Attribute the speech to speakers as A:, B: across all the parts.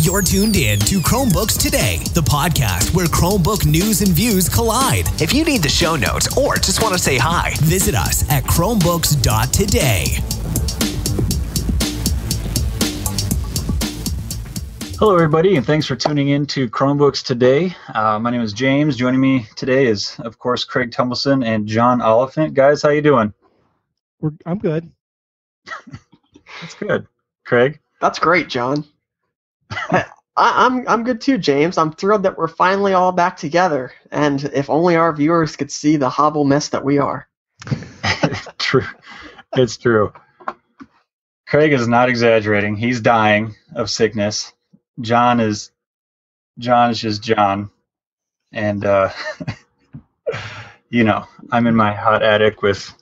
A: You're tuned in to Chromebooks Today, the podcast where Chromebook news and views collide. If you need the show notes or just want to say hi, visit us at chromebooks.today.
B: Hello, everybody, and thanks for tuning in to Chromebooks Today. My name is James. Joining me today is, of course, Craig Tumblison and John Oliphant. Guys, how you doing?
C: I'm good.
B: That's good. Craig?
D: That's great, John. I'm good too, James. I'm thrilled that we're finally all back together, and if only our viewers could see the hobble mess that we are.
B: True. It's true. Craig is not exaggerating. He's dying of sickness. John is just John, and I'm in my hot attic with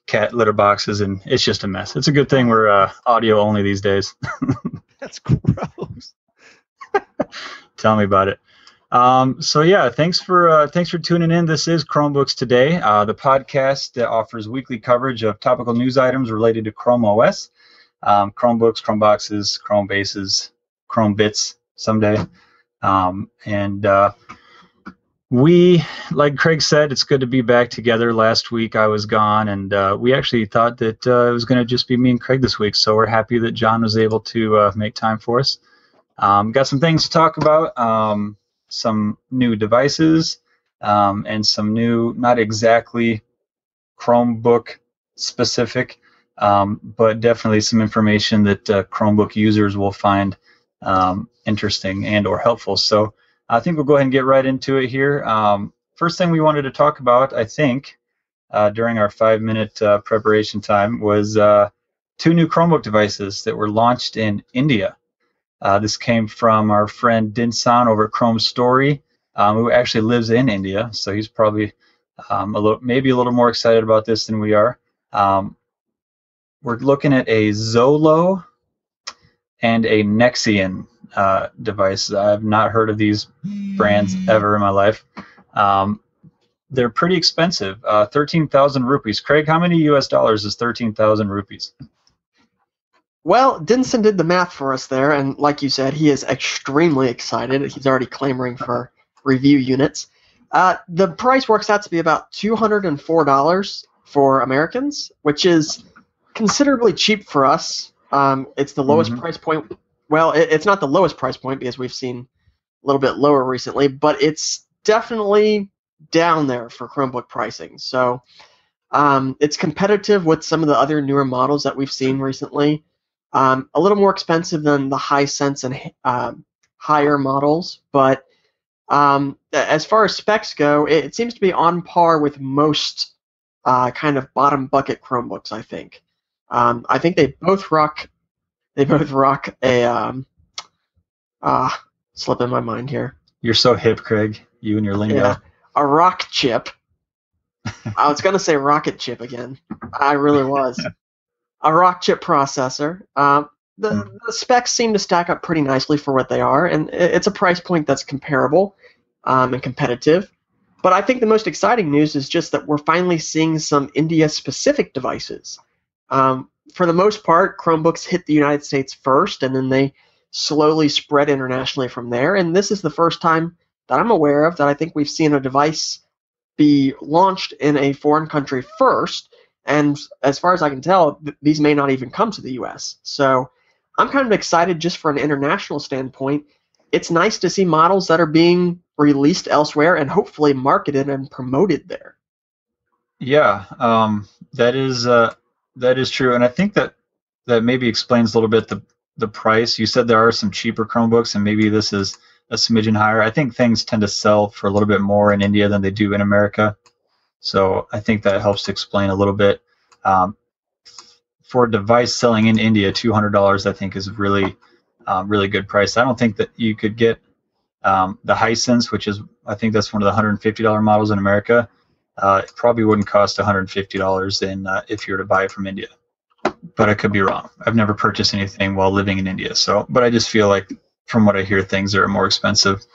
B: cat litter boxes, and it's just a mess. It's a good thing we're audio only these days.
C: That's gross.
B: Tell me about it. So yeah, thanks for tuning in. This is Chromebooks Today, the podcast that offers weekly coverage of topical news items related to Chrome OS, Chromebooks, Chromeboxes, Chrome bases, Chrome bits someday. We, like Craig said, it's good to be back together. Last week I was gone, and we actually thought that it was going to just be me and Craig this week, so we're happy that John was able to make time for us. Got some things to talk about, some new devices, and some new, not exactly Chromebook specific, but definitely some information that Chromebook users will find interesting and or helpful. So I think we'll go ahead and get right into it here. First thing we wanted to talk about, I think, during our 5-minute preparation time was 2 new Chromebook devices that were launched in India. This came from our friend Dinsan over at Chrome Story, who actually lives in India, so he's probably maybe a little more excited about this than we are. We're looking at a Xolo and a Nexian device. I've not heard of these brands ever in my life. They're pretty expensive, 13,000 rupees. Craig, how many US dollars is 13,000 rupees?
D: Well, Dinson did the math for us there, and like you said, he is extremely excited. He's already clamoring for review units. The price works out to be about $204 for Americans, which is considerably cheap for us. It's the lowest price point. Well, it's not the lowest price point because we've seen a little bit lower recently, but it's definitely down there for Chromebook pricing. So it's competitive with some of the other newer models that we've seen recently. A little more expensive than the Hisense and higher models, but as far as specs go, it seems to be on par with most kind of bottom bucket Chromebooks, I think. I think they both rock a slip in my mind here.
B: You're so hip, Craig. You and your lingo.
D: Yeah, a rock chip. I was going to say rocket chip again. I really was. A rock chip processor. The specs seem to stack up pretty nicely for what they are, and it's a price point that's comparable and competitive. But I think the most exciting news is just that we're finally seeing some India-specific devices. For the most part, Chromebooks hit the United States first, and then they slowly spread internationally from there. And this is the first time that I'm aware of that I think we've seen a device be launched in a foreign country first. And as far as I can tell, these may not even come to the U.S. So I'm kind of excited just for an international standpoint. It's nice to see models that are being released elsewhere and hopefully marketed and promoted there.
B: Yeah, that is true, and I think that maybe explains a little bit the price. You said there are some cheaper Chromebooks, and maybe this is a smidgen higher. I think things tend to sell for a little bit more in India than they do in America, so I think that helps to explain a little bit. For a device selling in India, $200 I think is really good price. I don't think that you could get the Hisense, which is I think that's one of the $150 models in America. It probably wouldn't cost $150 if you were to buy it from India, but I could be wrong. I've never purchased anything while living in India, but I just feel like from what I hear, things are more expensive.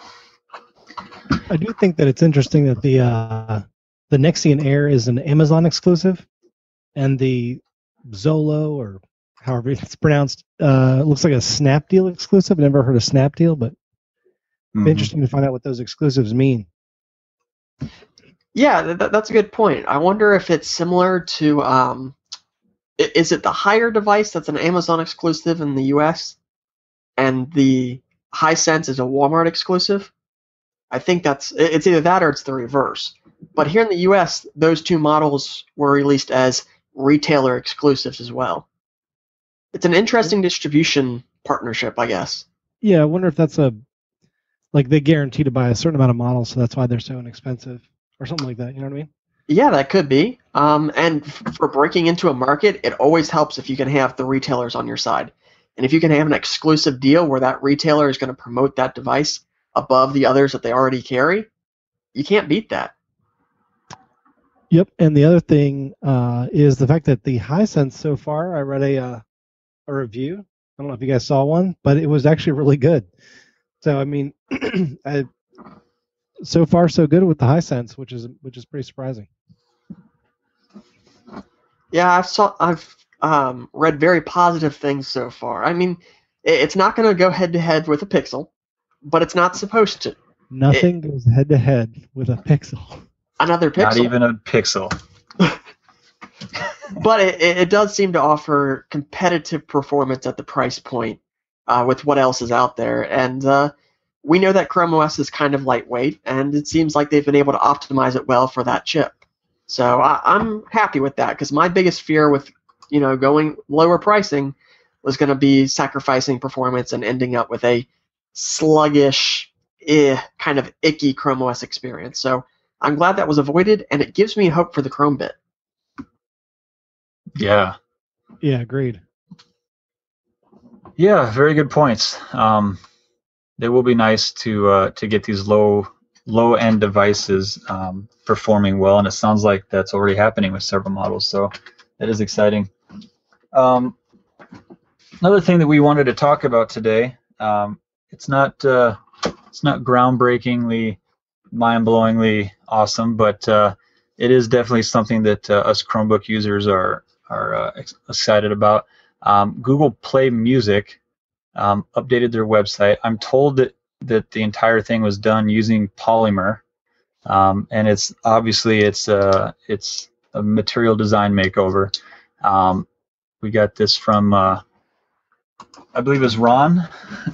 C: I do think that it's interesting that the Nexian Air is an Amazon exclusive, and the Xolo, or however it's pronounced. Looks like a Snapdeal exclusive. I never heard of Snapdeal, but interesting to find out what those exclusives mean.
D: Yeah, that's a good point. I wonder if it's similar to, is it the Higher device that's an Amazon exclusive in the US, and the Hisense is a Walmart exclusive? I think it's either that or it's the reverse. But here in the US, those two models were released as retailer exclusives as well. It's an interesting distribution partnership, I guess.
C: Yeah, I wonder if that's like they guarantee to buy a certain amount of models, so that's why they're so inexpensive, or something like that. You know what I mean?
D: Yeah, that could be. And for breaking into a market, it always helps if you can have the retailers on your side. And if you can have an exclusive deal where that retailer is going to promote that device above the others that they already carry, you can't beat that.
C: Yep. And the other thing is the fact that the Hisense so far, I read a review. I don't know if you guys saw one, but it was actually really good. So I mean, so far so good with the Hisense, which is pretty surprising.
D: Yeah, I've read very positive things so far. I mean, it's not going to go head to head with a Pixel, but it's not supposed to.
C: Nothing goes head to head with a Pixel.
D: Another Pixel.
B: Not even a Pixel.
D: But it does seem to offer competitive performance at the price point with what else is out there. And we know that Chrome OS is kind of lightweight, and it seems like they've been able to optimize it well for that chip. So I'm happy with that, because my biggest fear with going lower pricing was going to be sacrificing performance and ending up with a sluggish, kind of icky Chrome OS experience. So I'm glad that was avoided, and it gives me hope for the Chromebit.
B: Yeah.
C: Yeah, agreed.
B: Yeah, very good points. It will be nice to get these low-end devices performing well, and it sounds like that's already happening with several models, so that is exciting. Another thing that we wanted to talk about today, it's not groundbreakingly, mind-blowingly awesome, but it is definitely something that us Chromebook users are excited about. Google Play Music updated their website. I'm told that the entire thing was done using Polymer, and it's obviously it's a material design makeover. We got this from I believe it was Ron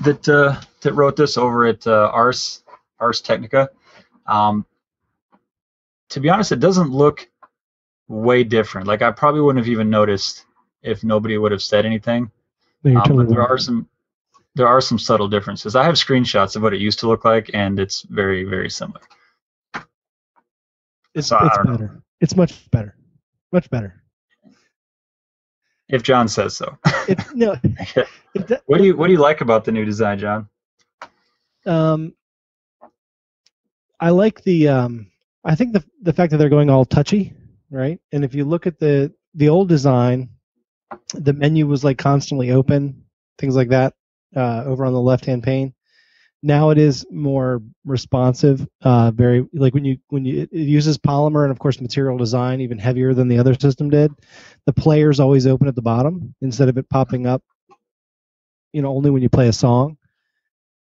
B: that wrote this over at Ars Technica. To be honest, it doesn't look way different. Like, I probably wouldn't have even noticed if nobody would have said anything.
C: No,
B: but there are some subtle differences. I have screenshots of what it used to look like, and it's very, very similar.
C: It's better. It's much better. Much better.
B: If John says so.
C: No.
B: What do you like about the new design, John?
C: I like I think the fact that they're going all touchy, right? And if you look at the old design, the menu was like constantly open, things like that, over on the left-hand pane. Now it is more responsive, very like when it uses Polymer and of course material design, even heavier than the other system did. The player's always open at the bottom instead of it popping up, only when you play a song.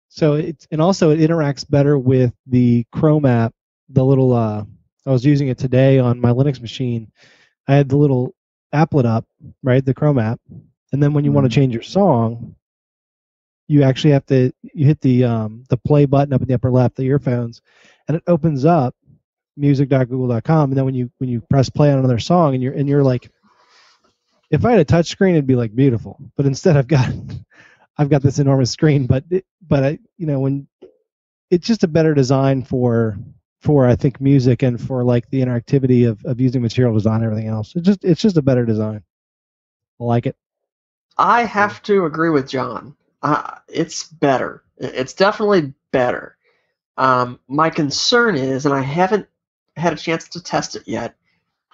C: So also it interacts better with the Chrome app. The little I was using it today on my Linux machine. I had the little applet up, right, the Chrome app, and then when you want to change your song, you actually have to hit the play button up in the upper left, the earphones, and it opens up music.google.com. And then when you press play on another song, and you're like, if I had a touch screen, it'd be like beautiful, but instead I've got this enormous screen. But when it's just a better design for I think music and for like the interactivity of using material design and everything else. It's just a better design. I like it.
D: I have to agree with John. It's better. It's definitely better. My concern is, and I haven't had a chance to test it yet,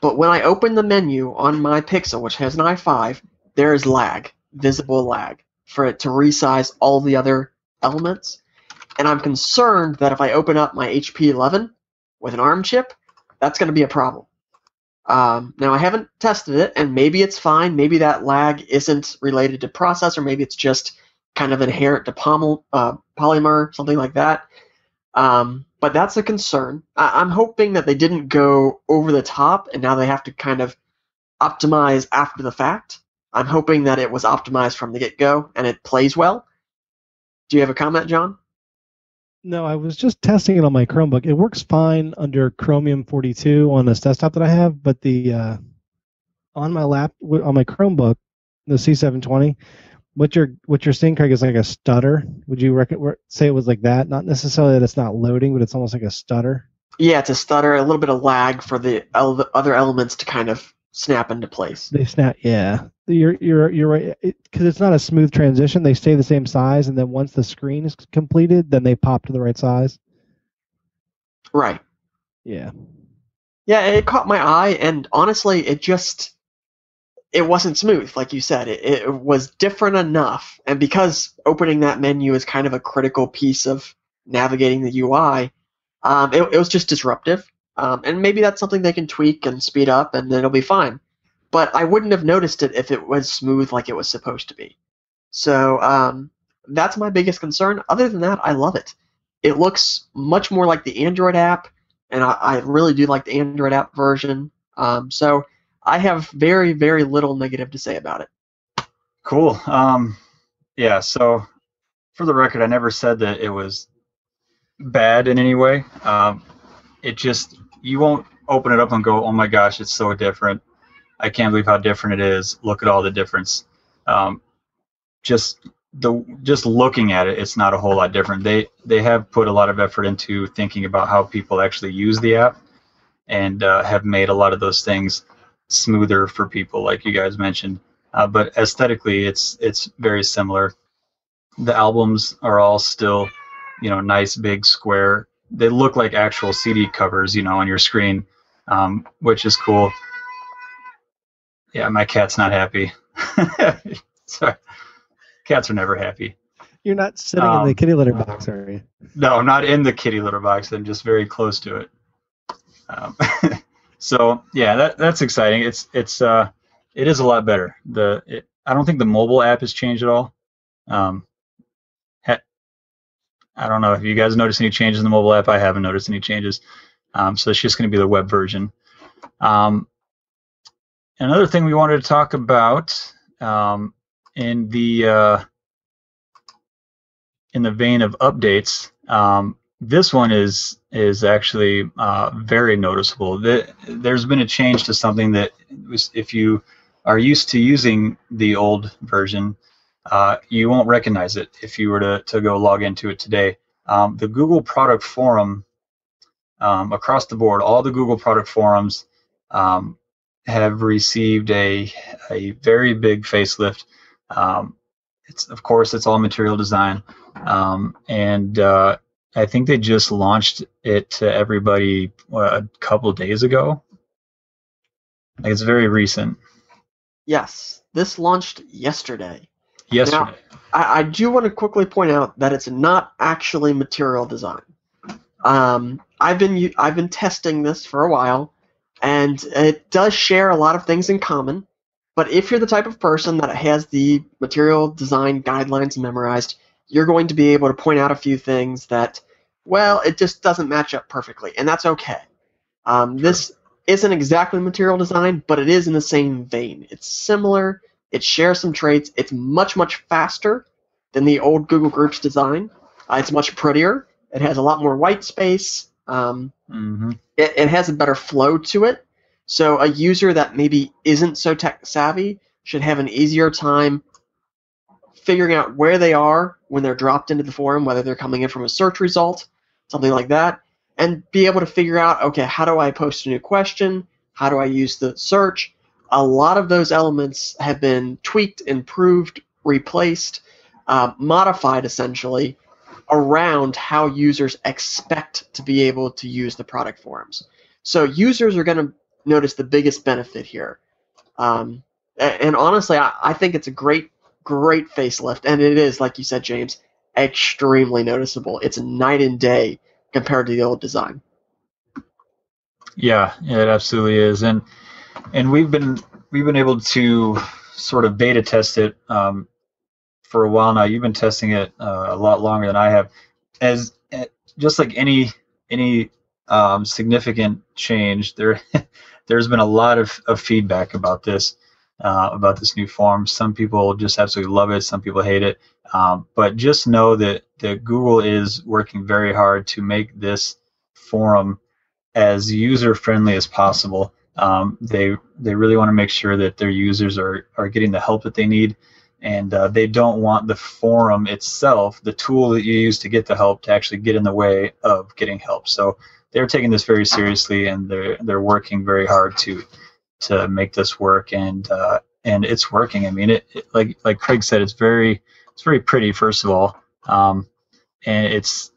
D: but when I open the menu on my Pixel, which has an i5, there is lag, visible lag, for it to resize all the other elements. And I'm concerned that if I open up my HP 11 with an ARM chip, that's going to be a problem. Now, I haven't tested it, and maybe it's fine. Maybe that lag isn't related to processor. Maybe it's just kind of inherent to polymer, something like that. But that's a concern. I'm hoping that they didn't go over the top, and now they have to kind of optimize after the fact. I'm hoping that it was optimized from the get-go, and it plays well. Do you have a comment, John?
C: No, I was just testing it on my Chromebook. It works fine under Chromium 42 on this desktop that I have, but the on my Chromebook, the C720, what you're seeing, Craig, is like a stutter. Would you say it was like that? Not necessarily that it's not loading, but it's almost like a stutter.
D: Yeah, it's a stutter, a little bit of lag for the other elements to kind of snap into place.
C: They snap, yeah. You're right, because it's not a smooth transition. They stay the same size, and then once the screen is completed, then they pop to the right size.
D: Right.
C: Yeah.
D: Yeah, it caught my eye, and honestly, it wasn't smooth, like you said. It was different enough, and because opening that menu is kind of a critical piece of navigating the UI, it was just disruptive. And maybe that's something they can tweak and speed up, and then it'll be fine. But I wouldn't have noticed it if it was smooth like it was supposed to be. So that's my biggest concern. Other than that, I love it. It looks much more like the Android app, and I really do like the Android app version. So I have very, very little negative to say about it.
B: Cool. Yeah, so for the record, I never said that it was bad in any way. It just, you won't open it up and go, oh my gosh, it's so different. I can't believe how different it is. Look at all the difference. Just looking at it, it's not a whole lot different. They have put a lot of effort into thinking about how people actually use the app, and have made a lot of those things smoother for people, like you guys mentioned. But aesthetically, it's very similar. The albums are all still, nice, big, square. They look like actual CD covers, on your screen, which is cool. Yeah, my cat's not happy. Sorry. Cats are never happy.
C: You're not sitting in the kitty litter box, are you?
B: No, not in the kitty litter box. I'm just very close to it. So yeah, that's exciting. It is a lot better. I don't think the mobile app has changed at all. I don't know if you guys noticed any changes in the mobile app. I haven't noticed any changes. So it's just going to be the web version. Another thing we wanted to talk about, in the vein of updates, this one is actually very noticeable. There's been a change to something that if you are used to using the old version, you won't recognize it if you were to go log into it today. The Google product forum, across the board, all the Google product forums have received a very big facelift. It's all material design, and I think they just launched it to everybody a couple of days ago. Like, it's very recent.
D: Yes, this launched yesterday.
B: Yesterday.
D: Now, I do want to quickly point out that it's not actually material design. I've been testing this for a while, and it does share a lot of things in common. But if you're the type of person that has the material design guidelines memorized, you're going to be able to point out a few things that, well, it just doesn't match up perfectly, and that's okay. This isn't exactly material design, but it is in the same vein. It's similar. It shares some traits. It's much, much faster than the old Google Groups design. It's much prettier. It has a lot more white space. It has a better flow to it. So a user that maybe isn't so tech savvy should have an easier time figuring out where they are when they're dropped into the forum, whether they're coming in from a search result, something like that, and be able to figure out, okay, how do I post a new question? How do I use the search? A lot of those elements have been tweaked, improved, replaced, modified essentially around how users expect to be able to use the product forums. So users are going to notice the biggest benefit here. And honestly, I think it's a great facelift, and it is, like you said, James, extremely noticeable. It's night and day compared to the old design.
B: Yeah, it absolutely is. And And we've been able to sort of beta test it for a while now. You've been testing it a lot longer than I have. As just like any significant change, there's been a lot of feedback about this new form. Some people just absolutely love it. Some people hate it. But just know that Google is working very hard to make this forum as user-friendly as possible. They really want to make sure that their users are getting the help that they need, and they don't want the forum itself, the tool that you use to get the help, to actually get in the way of getting help. So they're taking this very seriously, and they're working very hard to make this work, and it's working. I mean, it like Craig said, it's very pretty, first of all, and it's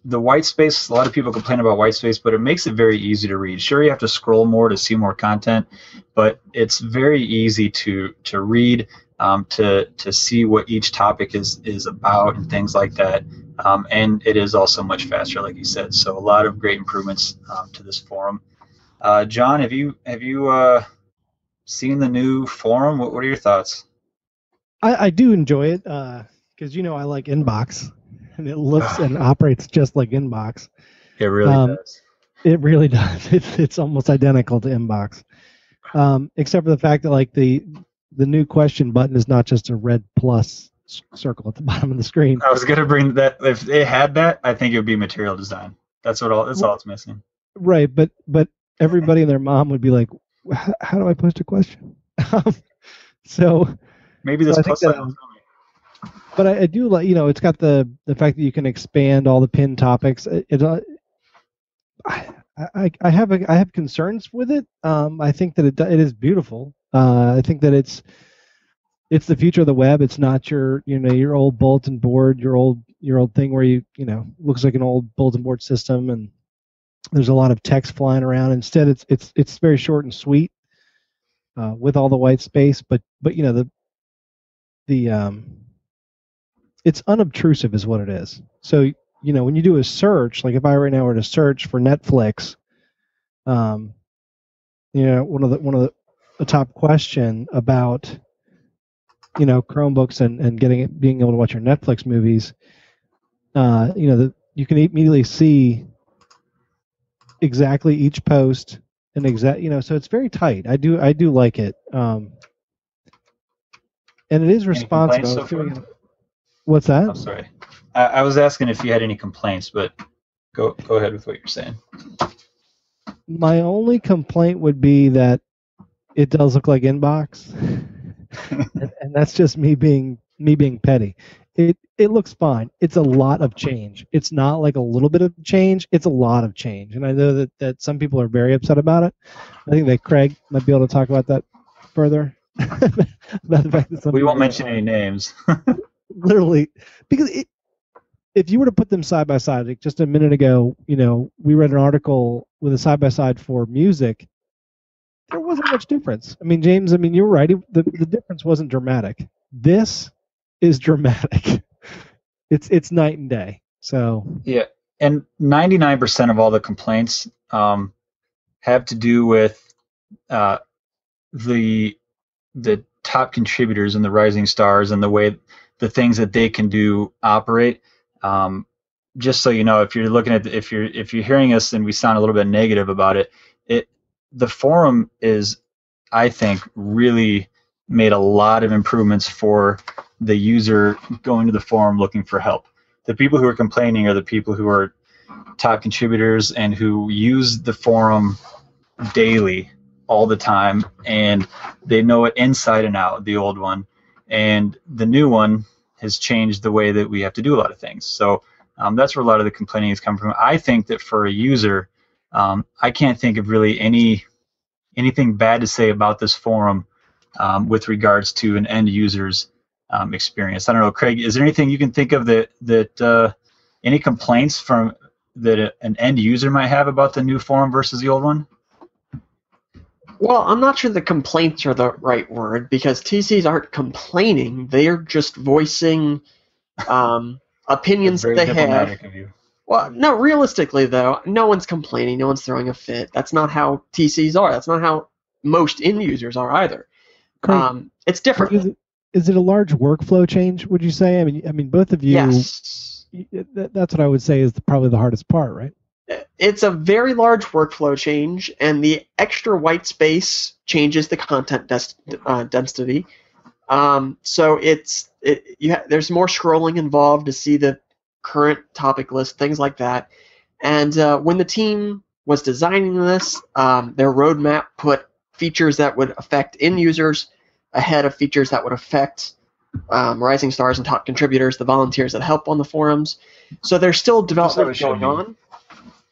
B: the white space. A lot of people complain about white space, but it makes it very easy to read. Sure, you have to scroll more to see more content, but it's very easy to read, to see what each topic is about and things like that. And it is also much faster, like you said. So a lot of great improvements to this forum. John, have you seen the new forum? What are your thoughts?
C: I do enjoy it because I like Inbox, and it looks and operates just like Inbox.
B: It really does.
C: It really does. It's almost identical to Inbox, except for the fact that like the new question button is not just a red plus circle at the bottom of the screen.
B: I was gonna bring that. If they had that, I think it would be material design. That's all it's missing.
C: Right, but everybody and their mom would be like, "How do I post a question?" So
B: maybe this plus sign.
C: But I do like, it's got the fact that you can expand all the pinned topics. I have concerns with it. I think that it is beautiful. I think that it's the future of the web. It's not your old bulletin board, your old thing where looks like an old bulletin board system and there's a lot of text flying around. Instead, it's very short and sweet with all the white space. But it's unobtrusive is what it is. So when you do a search, like if I right now were to search for Netflix, one of the top question about Chromebooks and being able to watch your Netflix movies, you can immediately see exactly each post and so it's very tight. I do like it, and it is responsive. What's that?
B: I'm sorry. I was asking if you had any complaints, but go ahead with what you're saying.
C: My only complaint would be that it does look like Inbox, and that's just me being petty. It looks fine. It's a lot of change. It's not like a little bit of change. It's a lot of change, and I know that some people are very upset about it. I think that Craig might be able to talk about that further. About the fact that
B: we won't mention any names.
C: Literally, because if you were to put them side by side, like just a minute ago, we read an article with a side by side for music. There wasn't much difference. I mean, James, you were right. The difference wasn't dramatic. This is dramatic. It's night and day. So
B: yeah, and 99% of all the complaints have to do with the top contributors and the rising stars and the way the things that they can do operate. Just so you know, if you're looking at if you're hearing us and we sound a little bit negative about it, the forum is, I think, really made a lot of improvements for the user going to the forum looking for help. The people who are complaining are the people who are top contributors and who use the forum daily, all the time, and they know it inside and out, the old one. And the new one has changed the way that we have to do a lot of things. So that's where a lot of the complaining has come from. I think that for a user, I can't think of really anything bad to say about this forum with regards to an end user's experience. I don't know, Craig, is there anything you can think of that any complaints from that an end user might have about the new forum versus the old one?
D: Well, I'm not sure the complaints are the right word, because TCs aren't complaining. They're just voicing opinions that they have.
B: Of you.
D: Well, no, realistically, though, no one's complaining. No one's throwing a fit. That's not how TCs are. That's not how most end users are either.
C: Craig,
D: It's different.
C: Is it a large workflow change, would you say? I mean, both of you.
D: Yes.
C: That's what I would say is probably the hardest part, right?
D: It's a very large workflow change, and the extra white space changes the content density. So there's more scrolling involved to see the current topic list, things like that. And when the team was designing this, their roadmap put features that would affect end users ahead of features that would affect rising stars and top contributors, the volunteers that help on the forums. So there's still development going on.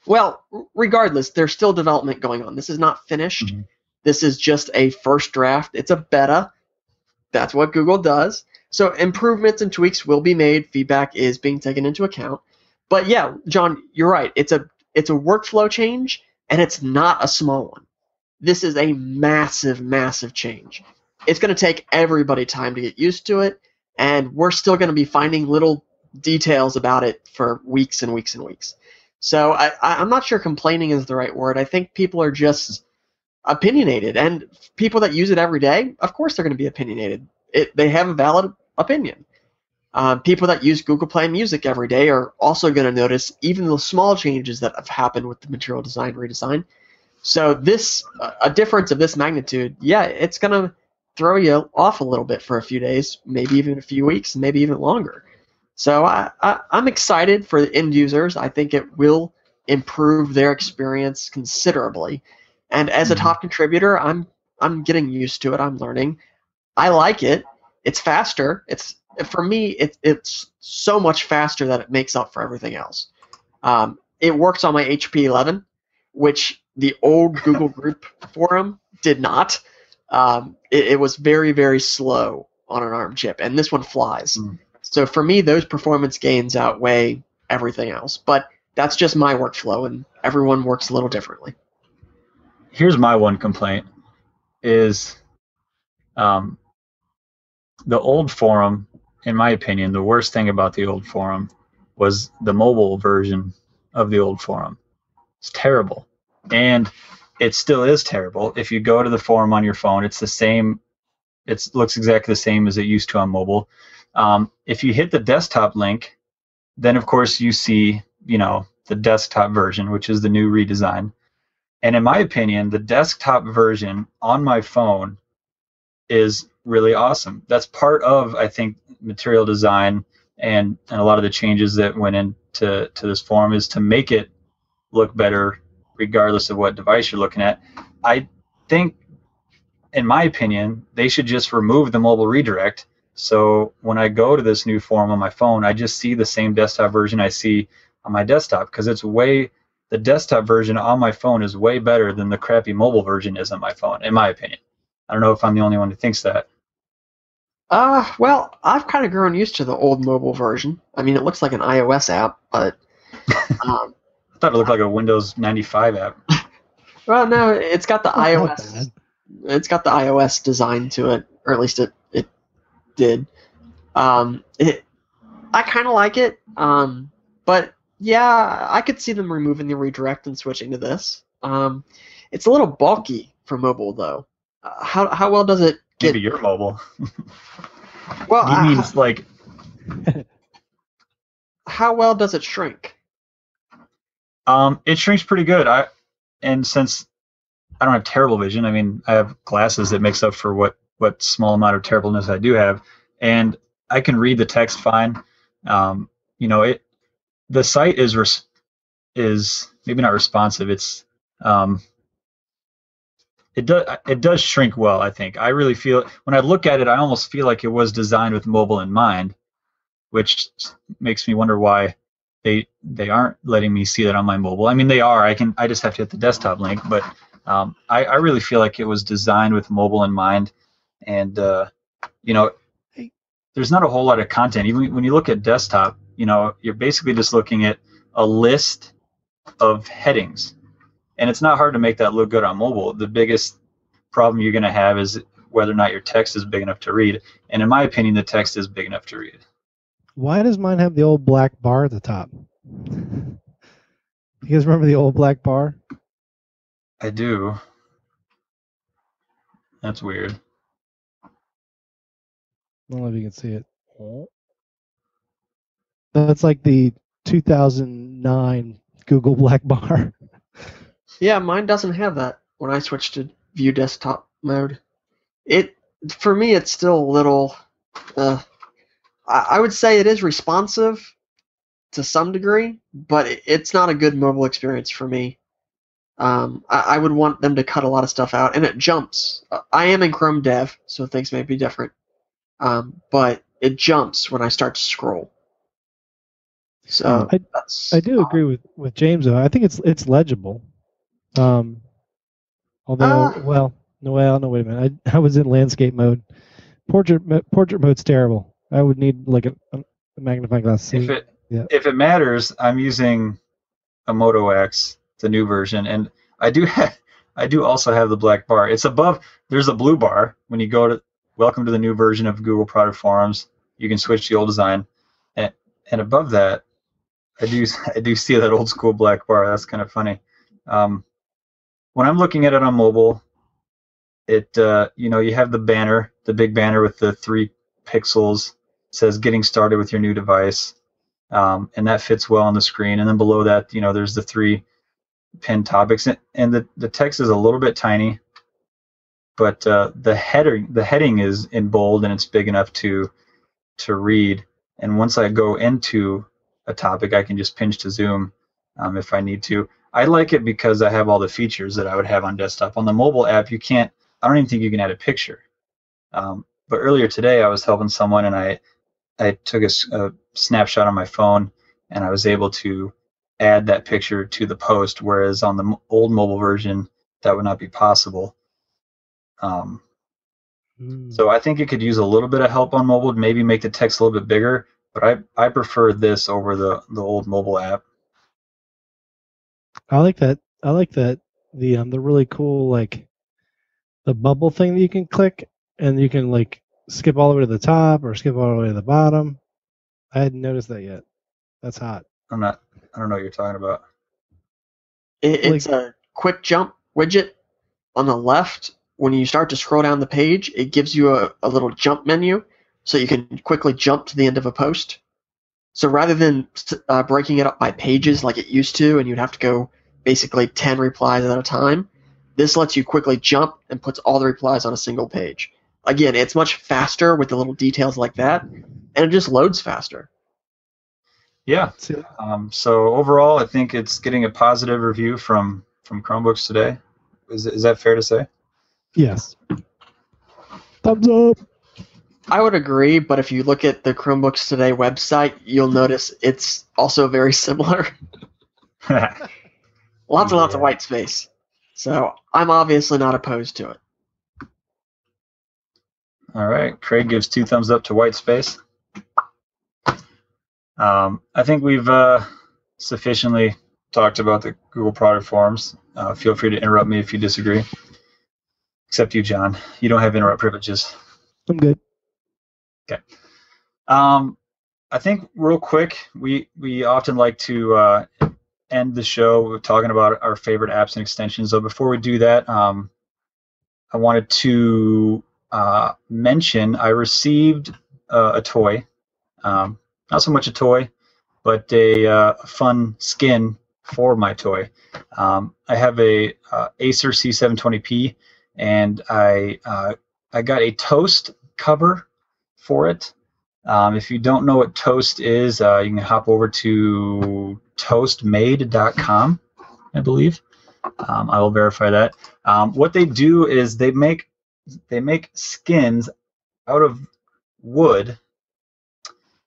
D: Well, regardless, there's still development going on. This is not finished. Mm-hmm. This is just a first draft. It's a beta. That's what Google does. So improvements and tweaks will be made. Feedback is being taken into account. But yeah, John, you're right. It's a workflow change, and it's not a small one. This is a massive, massive change. It's going to take everybody time to get used to it, and we're still going to be finding little details about it for weeks and weeks and weeks. So I'm not sure complaining is the right word. I think people are just opinionated, and people that use it every day, of course they're going to be opinionated. They have a valid opinion. People that use Google Play Music every day are also going to notice even the small changes that have happened with the material design redesign. So a difference of this magnitude, yeah, it's going to throw you off a little bit for a few days, maybe even a few weeks, maybe even longer. So I'm excited for the end users. I think it will improve their experience considerably. And as a top contributor, I'm getting used to it. I'm learning. I like it. It's faster. For me, it's so much faster that it makes up for everything else. It works on my HP 11, which the old Google Group forum did not. It was very, very slow on an ARM chip, and this one flies. So for me, those performance gains outweigh everything else. But that's just my workflow, and everyone works a little differently.
B: Here's my one complaint is the old forum, in my opinion, the worst thing about the old forum was the mobile version of the old forum. It's terrible. And it still is terrible. If you go to the forum on your phone, it's the same. It looks exactly the same as it used to on mobile. If you hit the desktop link, then of course you see, the desktop version, which is the new redesign. And in my opinion, the desktop version on my phone is really awesome. That's part of, I think, material design and a lot of the changes that went into this forum is to make it look better regardless of what device you're looking at. I think, in my opinion, they should just remove the mobile redirect. So when I go to this new forum on my phone, I just see the same desktop version I see on my desktop, because the desktop version on my phone is way better than the crappy mobile version is on my phone, in my opinion. I don't know if I'm the only one who thinks that.
D: Well, I've kind of grown used to the old mobile version. I mean, it looks like an iOS app, but
B: I thought it looked like a Windows 95 app.
D: Well, no, it's got the iOS. It's got the iOS design to it, or at least it did. I kind of like it, but yeah, I could see them removing the redirect and switching to this. It's a little bulky for mobile, though. How well does it get?
B: Maybe you're mobile.
D: Well,
B: you mean like?
D: How well does it shrink?
B: It shrinks pretty good. And since I don't have terrible vision, I mean, I have glasses that makes up for what small amount of terribleness I do have, and I can read the text fine. The site is maybe not responsive. It's it does shrink well, I think. I really feel, when I look at it, I almost feel like it was designed with mobile in mind, which makes me wonder why they aren't letting me see that on my mobile. I mean, they are. I just have to hit the desktop link, but I really feel like it was designed with mobile in mind. And there's not a whole lot of content. Even when you look at desktop, you're basically just looking at a list of headings. And it's not hard to make that look good on mobile. The biggest problem you're going to have is whether or not your text is big enough to read. And in my opinion, the text is big enough to read.
C: Why does mine have the old black bar at the top? You guys remember the old black bar?
B: I do. That's weird.
C: I don't know if you can see it. That's like the 2009 Google Black Bar.
D: Yeah, mine doesn't have that when I switched to view desktop mode. For me, it's still a little. I would say it is responsive to some degree, but it's not a good mobile experience for me. I would want them to cut a lot of stuff out, and it jumps. I am in Chrome Dev, so things may be different, but it jumps when I start to scroll. So
C: I do agree with James though. I think it's legible. Although, no, wait a minute. I was in landscape mode. Portrait mode's terrible. I would need like a magnifying glass.
B: If it matters, I'm using a Moto X, the new version, and I do also have the black bar. It's above. There's a blue bar when you go to welcome to the new version of Google Product Forums. You can switch the old design, and above that, I do see that old school black bar. That's kind of funny. When I'm looking at it on mobile, you have the banner, the big banner with the 3 pixels. It says "Getting started with your new device," and that fits well on the screen. And then below that, there's the 3 pinned topics, and the text is a little bit tiny, but the heading is in bold and it's big enough to read. And once I go into a topic, I can just pinch to zoom if I need to. I like it because I have all the features that I would have on desktop. On the mobile app, you can't. I don't even think you can add a picture. But earlier today, I was helping someone, and I took a snapshot on my phone, and I was able to add that picture to the post, whereas on the old mobile version, that would not be possible. So I think it could use a little bit of help on mobile, maybe make the text a little bit bigger, but I prefer this over the old mobile app.
C: I like that. The really cool, like, the bubble thing that you can click, and you can like skip all the way to the top or skip all the way to the bottom. I hadn't noticed that yet. That's hot.
B: I don't know what you're talking about.
D: It's a quick jump widget on the left. When you start to scroll down the page, it gives you a little jump menu, so you can quickly jump to the end of a post. So rather than breaking it up by pages like it used to, and you'd have to go basically 10 replies at a time, this lets you quickly jump and puts all the replies on a single page. Again, it's much faster with the little details like that, and it just loads faster.
B: Yeah. So overall, I think it's getting a positive review from Chromebooks today. Is that fair to say?
C: Yes. Thumbs up.
D: I would agree, but if you look at the Chromebooks Today website, you'll notice it's also very similar. Lots and lots of white space. So I'm obviously not opposed to it.
B: All right. Craig gives 2 thumbs up to white space. I think we've sufficiently talked about the Google Product Forums. Feel free to interrupt me if you disagree. Except you, John. You don't have interrupt privileges.
C: I'm good.
B: Okay. I think real quick, we often like to end the show with talking about our favorite apps and extensions. So before we do that, I wanted to mention I received a toy. Not so much a toy, but a fun skin for my toy. I have a Acer C720p, and I got a Toast cover for it. If you don't know what Toast is, you can hop over to toastmade.com, I believe. I will verify that. What they do is they make skins out of wood,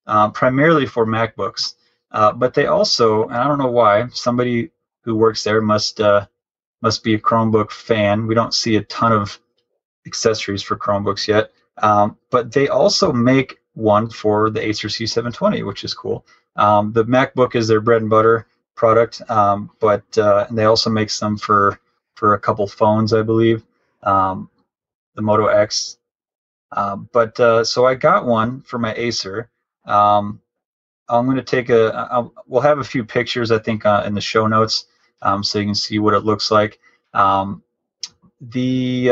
B: primarily for MacBooks. But they also, and I don't know why, somebody who works there must be a Chromebook fan. We don't see a ton of accessories for Chromebooks yet. But they also make one for the Acer C720, which is cool. The MacBook is their bread and butter product, but they also make some for a couple phones, I believe, the Moto X. So I got one for my Acer. I'm going to take we'll have a few pictures, I think, in the show notes, so you can see what it looks like. They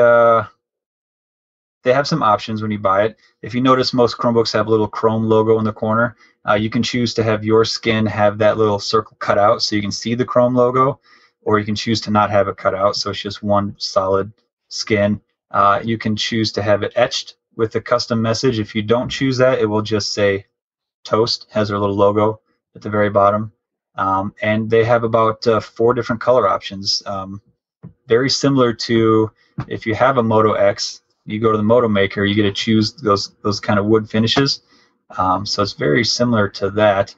B: have some options when you buy it. If you notice, most Chromebooks have a little Chrome logo in the corner. You can choose to have your skin have that little circle cut out so you can see the Chrome logo, or you can choose to not have it cut out, so it's just one solid skin. You can choose to have it etched with a custom message. If you don't choose that, it will just say Toast, has their little logo at the very bottom. And they have about 4 different color options. Very similar to if you have a Moto X, you go to the Moto Maker, you get to choose those kind of wood finishes. So it's very similar to that.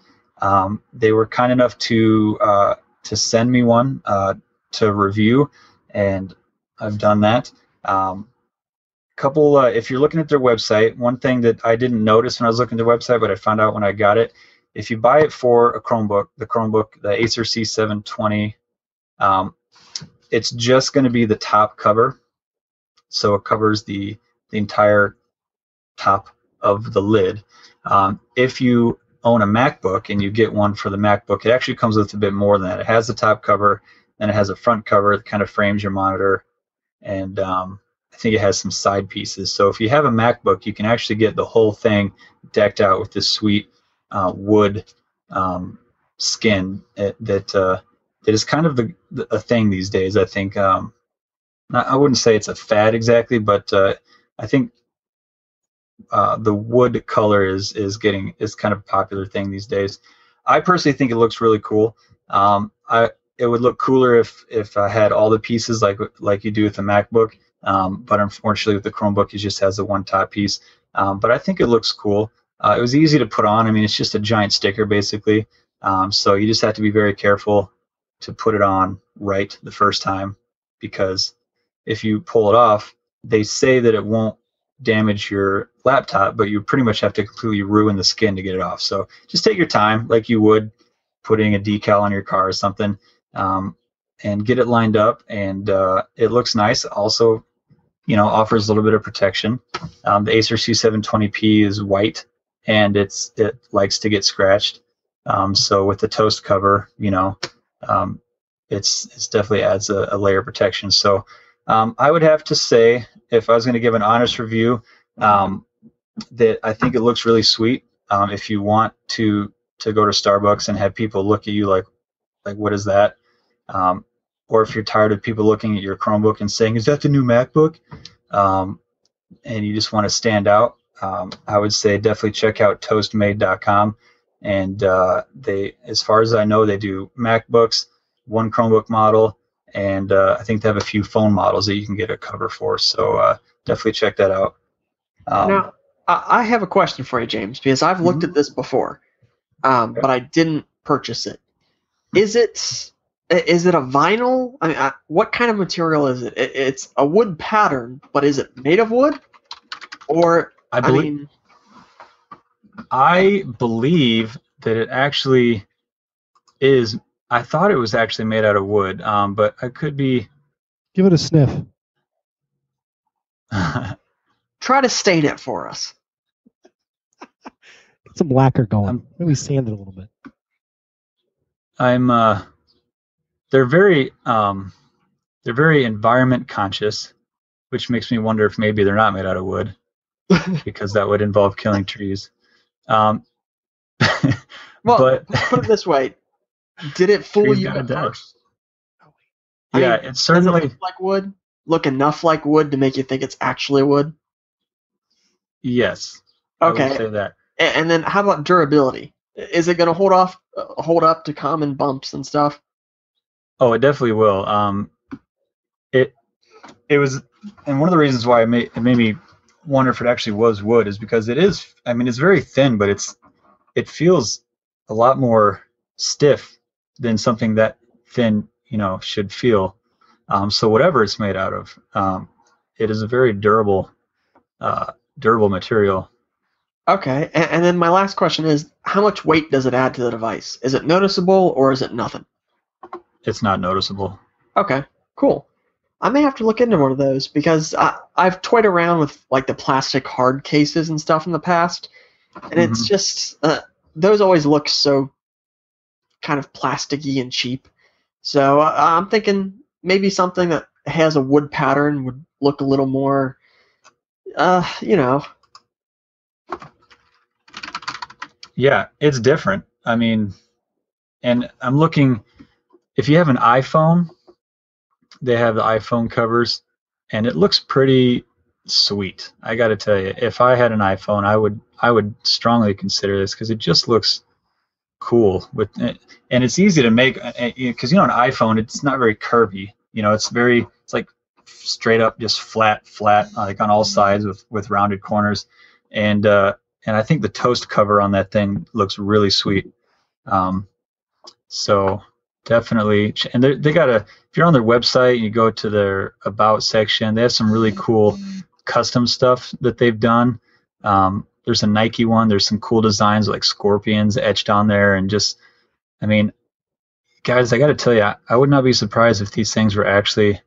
B: They were kind enough to send me one to review, and I've done that. If you're looking at their website, one thing that I didn't notice when I was looking at their website, but I found out when I got it, if you buy it for a Chromebook, the Acer C720, it's just going to be the top cover. So it covers the entire top of the lid. If you own a MacBook and you get one for the MacBook, it actually comes with a bit more than that. It has the top cover, then it has a front cover that kind of frames your monitor, and I think it has some side pieces. So if you have a MacBook, you can actually get the whole thing decked out with this sweet wood skin that is kind of a thing these days, I think. I wouldn't say it's a fad exactly, but I think the wood color is kind of a popular thing these days. I personally think it looks really cool. It would look cooler if I had all the pieces like you do with the MacBook, but unfortunately with the Chromebook it just has the one top piece. But I think it looks cool. It was easy to put on. I mean, it's just a giant sticker basically. So you just have to be very careful to put it on right the first time, because if you pull it off, they say that it won't damage your laptop, but you pretty much have to completely ruin the skin to get it off. So just take your time, like you would putting a decal on your car or something, and get it lined up. And it looks nice. Also, offers a little bit of protection. The Acer C720p is white, and it likes to get scratched. So with the Toast cover, it's definitely adds a layer of protection. So I would have to say, if I was going to give an honest review, that I think it looks really sweet. If you want to go to Starbucks and have people look at you like what is that? Or if you're tired of people looking at your Chromebook and saying, is that the new MacBook? And you just want to stand out, I would say definitely check out toastmade.com. And as far as I know, they do MacBooks, one Chromebook model, and I think they have a few phone models that you can get a cover for. So definitely check that out.
D: Now, I have a question for you, James, because I've looked at this before, but I didn't purchase it. Is it a vinyl? I mean, what kind of material is it? It's a wood pattern, but is it made of wood? Or
B: I believe that it actually is. I thought it was actually made out of wood, but I could be.
C: Give it a sniff.
D: Try to stain it for us.
C: Get some lacquer going. Maybe sand it a little bit.
B: They're very environment conscious, which makes me wonder if maybe they're not made out of wood, because that would involve killing trees.
D: Well,
B: but
D: put it this way: did it fool you at first?
B: Yeah, it certainly
D: does it look like wood. Look enough like wood to make you think it's actually wood.
B: Yes.
D: Okay.
B: I would say that.
D: And then how about durability? Is it going to hold up to common bumps and stuff?
B: Oh, it definitely will. It was, and one of the reasons why it made me wonder if it actually was wood is because it is. I mean, it's very thin, but it feels a lot more stiff than something that thin, should feel. So whatever it's made out of, it is a very durable material.
D: Okay, and then my last question is, how much weight does it add to the device? Is it noticeable or is it nothing?
B: It's not noticeable.
D: Okay, cool. I may have to look into one of those, because I've toyed around with like the plastic hard cases and stuff in the past, and it's just those always look so kind of plasticky and cheap. So I'm thinking maybe something that has a wood pattern would look a little more, you know.
B: Yeah, it's different. I mean, and I'm looking, if you have an iPhone, they have the iPhone covers, and it looks pretty sweet. I got to tell you, if I had an iPhone, I would strongly consider this because it just looks cool with it, and it's easy to make because an iPhone, it's not very curvy. It's like straight up, just flat, like on all sides with rounded corners, and I think the toast cover on that thing looks really sweet. So definitely, and they got if you're on their website and you go to their about section, they have some really cool custom stuff that they've done. There's a Nike one. There's some cool designs like scorpions etched on there, and just, I mean, guys, I got to tell you, I would not be surprised if these things were actually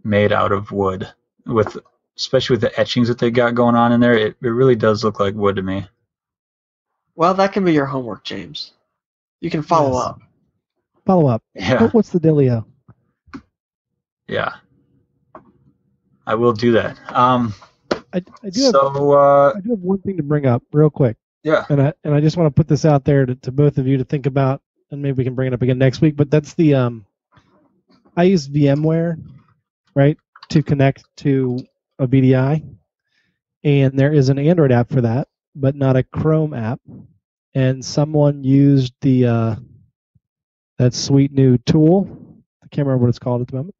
B: made out of wood, especially with the etchings that they got going on in there. It really does look like wood to me.
D: Well, that can be your homework, James. You can follow up.
C: Follow up.
B: Yeah.
C: What's the dealio?
B: Yeah. I will do that.
C: I do have one thing to bring up real quick.
B: Yeah.
C: And I just want to put this out there to both of you to think about, and maybe we can bring it up again next week. But that's the I use VMware, right, to connect to a VDI, and there is an Android app for that, but not a Chrome app. And someone used that sweet new tool. I can't remember what it's called at the moment.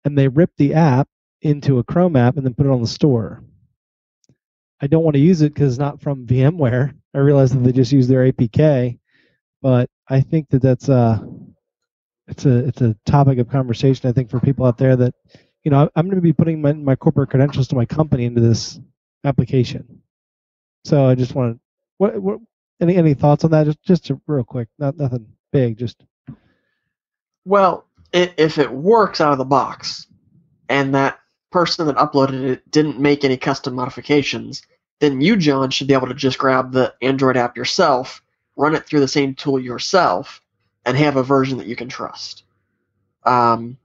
C: And they ripped the app into a Chrome app and then put it on the store. I don't want to use it because it's not from VMware. I realize that they just use their APK, but I think that's it's a topic of conversation. I think for people out there that, I'm going to be putting my corporate credentials to my company into this application. So I just want to, any thoughts on that? Just real quick, nothing big, just.
D: Well, if it works out of the box, and that person that uploaded it didn't make any custom modifications, then you, John, should be able to just grab the Android app yourself, run it through the same tool yourself, and have a version that you can trust. And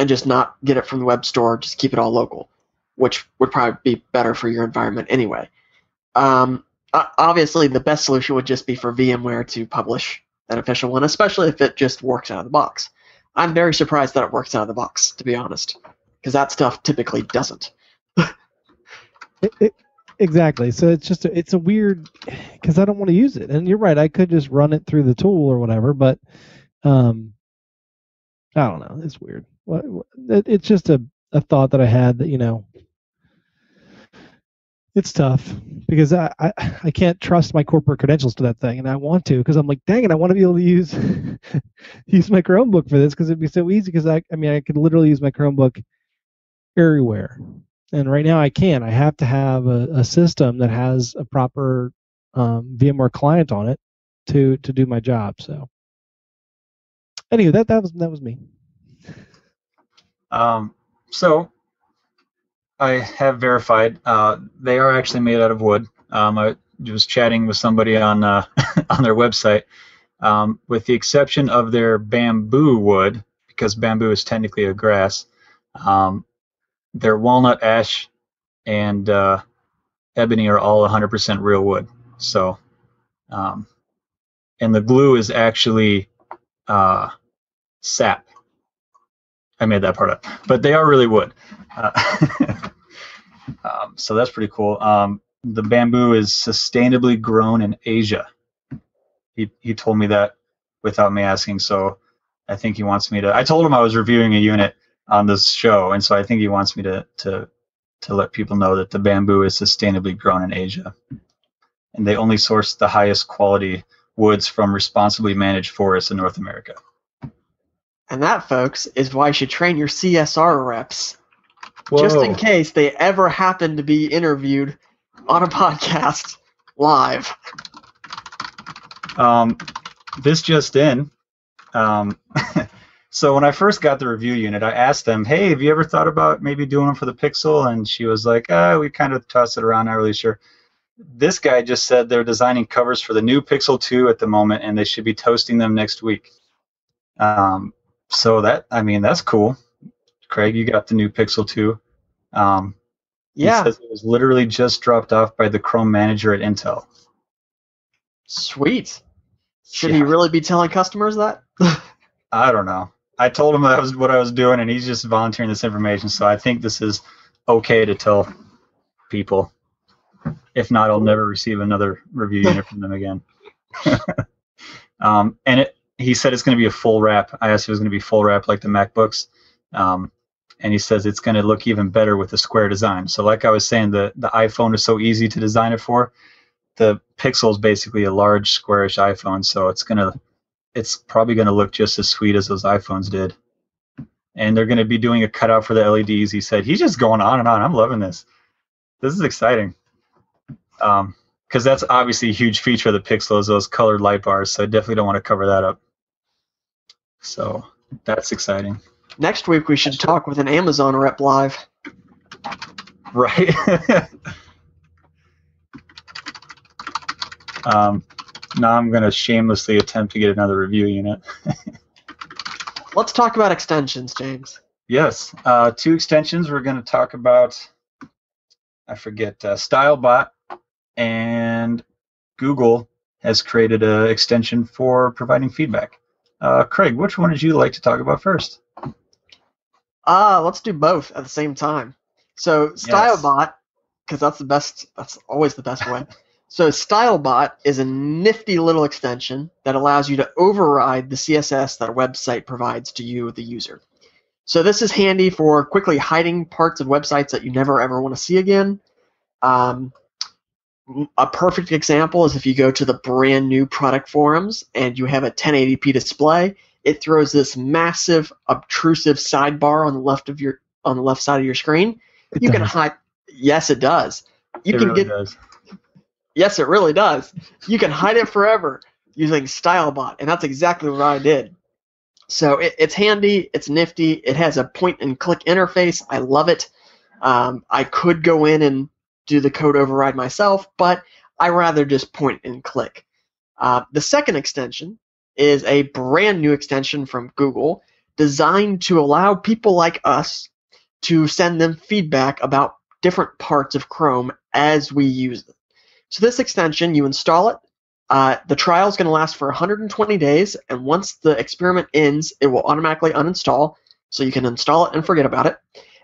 D: just not get it from the web store, just keep it all local, which would probably be better for your environment anyway. Obviously, the best solution would just be for VMware to publish an official one, especially if it just works out of the box. I'm very surprised that it works out of the box, to be honest, because that stuff typically doesn't.
C: Exactly. So it's a weird, because I don't want to use it. And you're right, I could just run it through the tool or whatever, but I don't know. It's weird. It's just a thought that I had that, it's tough because I can't trust my corporate credentials to that thing, and I want to because I'm like, dang it, I want to be able to use my Chromebook for this because it'd be so easy because I could literally use my Chromebook everywhere, and right now I can't. I have to have a system that has a proper VMware client on it to do my job. So anyway, that was me.
B: So I have verified they are actually made out of wood. I was chatting with somebody on on their website. With the exception of their bamboo wood, because bamboo is technically a grass, their walnut, ash, and ebony are all 100% real wood. So, and the glue is actually sap. I made that part up, but they are really wood. So that's pretty cool. The bamboo is sustainably grown in Asia. He told me that without me asking, so I think he wants me to. I told him I was reviewing a unit on this show, and so I think he wants me to let people know that the bamboo is sustainably grown in Asia, and they only source the highest quality woods from responsibly managed forests in North America.
D: And that, folks, is why you should train your CSR reps.
B: Whoa.
D: Just in case they ever happen to be interviewed on a podcast live.
B: This just in. So when I first got the review unit, I asked them, hey, have you ever thought about maybe doing them for the Pixel? And she was like, we kind of tossed it around, not really sure. this guy just said they're designing covers for the new Pixel 2 at the moment, and they should be toasting them next week. So that's cool. Craig, you got the new Pixel 2.
D: Yeah.
B: He says it was literally just dropped off by the Chrome manager at Intel.
D: Sweet. Should he really be telling customers that?
B: I don't know. I told him that was what I was doing, and he's just volunteering this information, so I think this is okay to tell people. If not, I'll never receive another review unit from them again. He said it's going to be a full wrap. I asked if it was going to be full wrap like the MacBooks, and he says it's going to look even better with the square design. So like I was saying, the iPhone is so easy to design it for. The Pixel is basically a large squarish iPhone, so it's probably going to look just as sweet as those iPhones did. And they're going to be doing a cutout for the LEDs. He said he's just going on and on. I'm loving this. This is exciting. Because that's obviously a huge feature of the Pixel is those colored light bars, so I definitely don't want to cover that up. So that's exciting.
D: Next week we should talk with an Amazon rep live.
B: Right. Now I'm going to shamelessly attempt to get another review unit.
D: Let's talk about extensions, James.
B: Yes. 2 extensions we're going to talk about. I forget. StyleBot and Google has created an extension for providing feedback. Craig, which one would you like to talk about first?
D: Let's do both at the same time. So StyleBot, because that's always the best way. So StyleBot is a nifty little extension that allows you to override the CSS that a website provides to you, the user. So this is handy for quickly hiding parts of websites that you never ever want to see again. A perfect example is if you go to the brand new product forums and you have a 1080p display, it throws this massive obtrusive sidebar on the left side of your screen. You can hide. Yes, it does. Yes, it really does. You can hide it forever using StyleBot, and that's exactly what I did. So it's handy, it's nifty, it has a point-and-click interface. I love it. I could go in and do the code override myself, but I rather just point and click. The second extension is a brand new extension from Google designed to allow people like us to send them feedback about different parts of Chrome as we use it. So this extension, you install it. The trial is going to last for 120 days, and once the experiment ends, it will automatically uninstall, so you can install it and forget about it.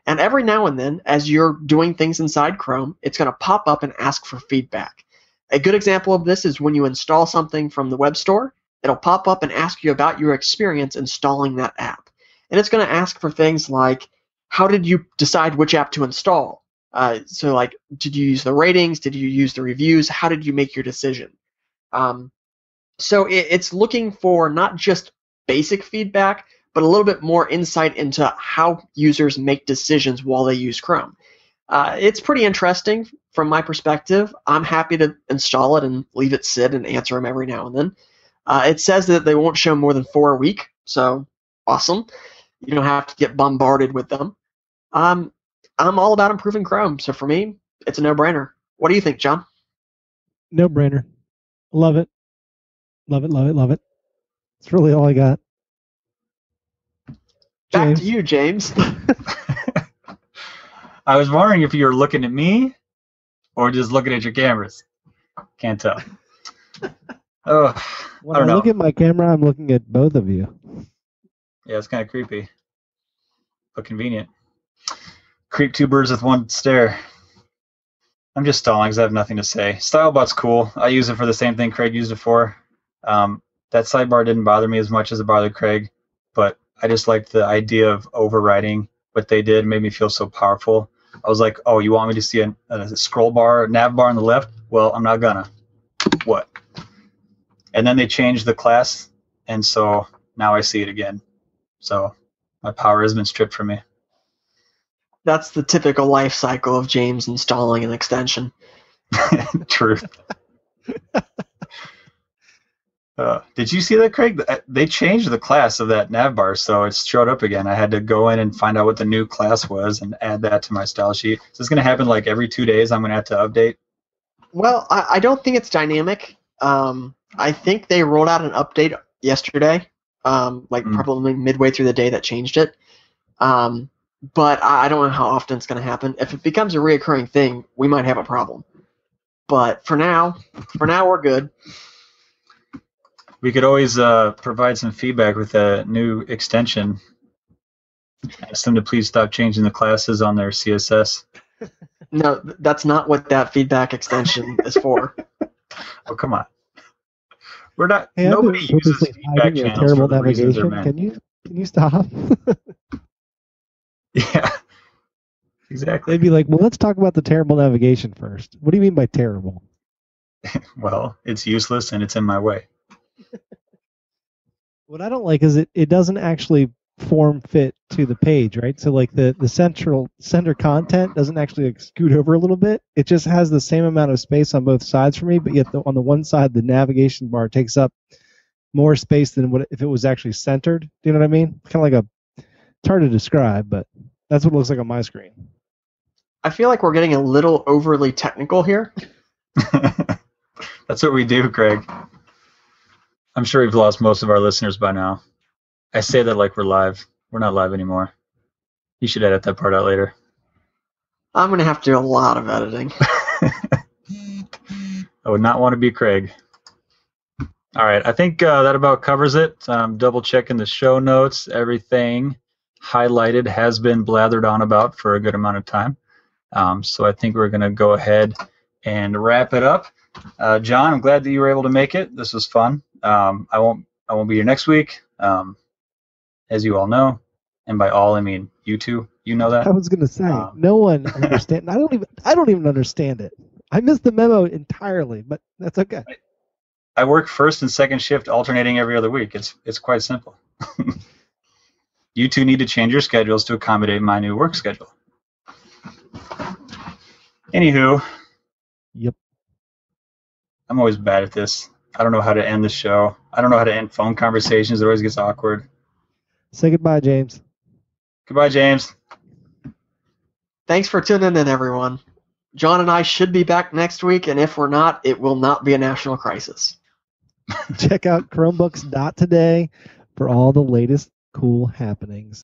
D: And every now and then, as you're doing things inside Chrome, it's going to pop up and ask for feedback. A good example of this is when you install something from the web store, it'll pop up and ask you about your experience installing that app. And it's going to ask for things like, how did you decide which app to install? So like, did you use the ratings? Did you use the reviews? How did you make your decision? So it's looking for not just basic feedback, but a little bit more insight into how users make decisions while they use Chrome. It's pretty interesting from my perspective. I'm happy to install it and leave it sit and answer them every now and then. It says that they won't show more than 4 a week, so awesome. You don't have to get bombarded with them. I'm all about improving Chrome, so for me, it's a no-brainer. What do you think, John?
C: No-brainer. Love it. Love it, love it, love it. That's really all I got.
D: Back to you, James.
B: I was wondering if you were looking at me or just looking at your cameras. Can't tell. Oh,
C: when
B: I don't know.
C: Look at my camera, I'm looking at both of you.
B: Yeah, it's kind of creepy, but convenient. Creep 2 birds with one stare. I'm just stalling because I have nothing to say. StyleBot's cool. I use it for the same thing Craig used it for. That sidebar didn't bother me as much as it bothered Craig, but I just liked the idea of overriding what they did. It made me feel so powerful. I was like, oh, you want me to see a scroll bar, a nav bar on the left? Well, I'm not gonna. What? And then they changed the class, and so now I see it again. So my power has been stripped from me.
D: That's the typical life cycle of James installing an extension.
B: Truth. Did you see that, Craig? They changed the class of that navbar, so it showed up again. I had to go in and find out what the new class was and add that to my style sheet. So it's going to happen like every 2 days. I'm going to have to update.
D: Well, I don't think it's dynamic. I think they rolled out an update yesterday, probably midway through the day that changed it. But I don't know how often it's going to happen. If it becomes a reoccurring thing, we might have a problem. But for now we're good.
B: We could always provide some feedback with a new extension. Ask them to please stop changing the classes on their CSS.
D: No, that's not what that feedback extension is for.
B: Oh, come on. We're not.
C: Hey,
B: nobody
C: I've been
B: uses
C: purposely
B: feedback
C: hiding your
B: channels
C: terrible
B: for the reasons they're
C: navigation.
B: meant.
C: Can you stop?
B: Yeah, exactly.
C: They'd be like, well, let's talk about the terrible navigation first. What do you mean by terrible?
B: Well, it's useless and it's in my way.
C: What I don't like is it doesn't actually form fit to the page, right? So like the center content doesn't actually like scoot over a little bit. It just has the same amount of space on both sides for me, but yet on the one side the navigation bar takes up more space than what if it was actually centered. Do you know what I mean? Kind of like it's hard to describe, but that's what it looks like on my screen.
D: I feel like we're getting a little overly technical here.
B: That's what we do, Craig. I'm sure we've lost most of our listeners by now. I say that like we're live. We're not live anymore. You should edit that part out later.
D: I'm going to have to do a lot of editing.
B: I would not want to be Craig. All right, I think that about covers it. Double checking the show notes. Everything highlighted has been blathered on about for a good amount of time. So I think we're going to go ahead and wrap it up. John, I'm glad that you were able to make it. This was fun. I won't be here next week, as you all know, and by all I mean you two. You know that.
C: I was gonna say no one understands. I don't even understand it. I missed the memo entirely, but that's okay.
B: I work first and second shift, alternating every other week. It's quite simple. You two need to change your schedules to accommodate my new work schedule. Anywho.
C: Yep.
B: I'm always bad at this. I don't know how to end the show. I don't know how to end phone conversations. It always gets awkward.
C: Say goodbye, James.
B: Goodbye, James.
D: Thanks for tuning in, everyone. John and I should be back next week, and if we're not, it will not be a national crisis.
C: Check out Chromebooks.today for all the latest cool happenings.